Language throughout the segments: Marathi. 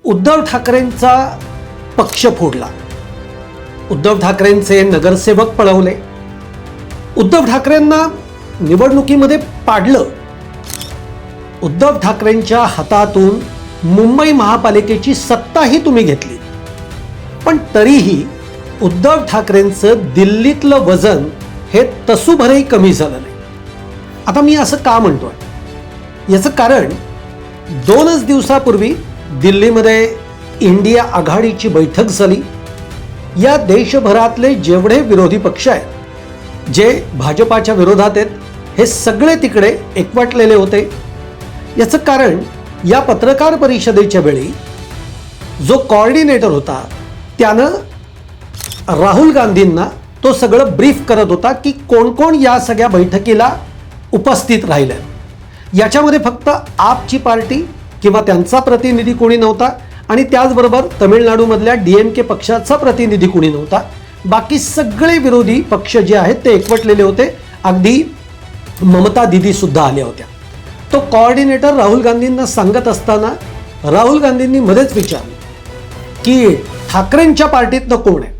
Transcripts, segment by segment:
उद्धव ठाकरेंचा पक्ष फोडला, उद्धव ठाकरेंचे नगरसेवक पळवले, उद्धव ठाकरेंना निवडणुकीमध्ये पाडलं, उद्धव ठाकरेंच्या हातातून मुंबई महापालिकेची सत्ताही तुम्ही घेतली, पण तरीही उद्धव ठाकरेंचं दिल्लीतलं वजन हे तसूभरही कमी झालं नाही. आता मी असं का म्हणतोय याचं कारण 2च दिवसापूर्वी दिल्लीमध्ये इंडिया आघाडीची बैठक झाली. या देशभरातले जेवढे विरोधी पक्ष आहेत जे भाजपाच्या विरोधात आहेत, हे सगळे तिकडे एकवटलेले होते. याचं कारण या पत्रकार परिषदेच्या वेळी जो कोऑर्डिनेटर होता त्यानं राहुल गांधींना तो सगळं ब्रीफ करत होता की कोण कोण या सगळ्या बैठकीला उपस्थित राहिले. याच्यामध्ये फक्त आपची पार्टी किंवा त्यांचा प्रतिनिधी कोणी नव्हता आणि त्याचबरोबर तमिळनाडूमधल्या DMK पक्षाचा प्रतिनिधी कोणी नव्हता. बाकी सगळे विरोधी पक्ष जे आहेत ते एकवटलेले होते. अगदी ममता दिदी सुद्धा आल्या होत्या. तो कोऑर्डिनेटर राहुल गांधींना सांगत असताना राहुल गांधींनी मध्येच विचारलं की ठाकरेंच्या पार्टीतनं कोण आहे.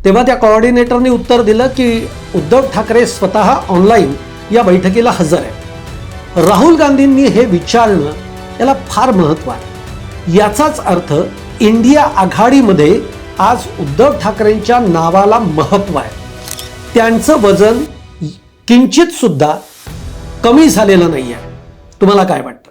तेव्हा त्या कोऑर्डिनेटरने उत्तर दिलं की उद्धव ठाकरे स्वतः ऑनलाईन या बैठकीला हजर आहे. राहुल गांधींनी हे विचारणं याला फार महत्त्व आहे. याचाच अर्थ इंडिया आघाडीमध्ये आज उद्धव ठाकरेंच्या नावाला महत्त्व आहे. त्यांचं वजन किंचित सुद्धा कमी झालेलं नाही आहे. तुम्हाला काय वाटतं?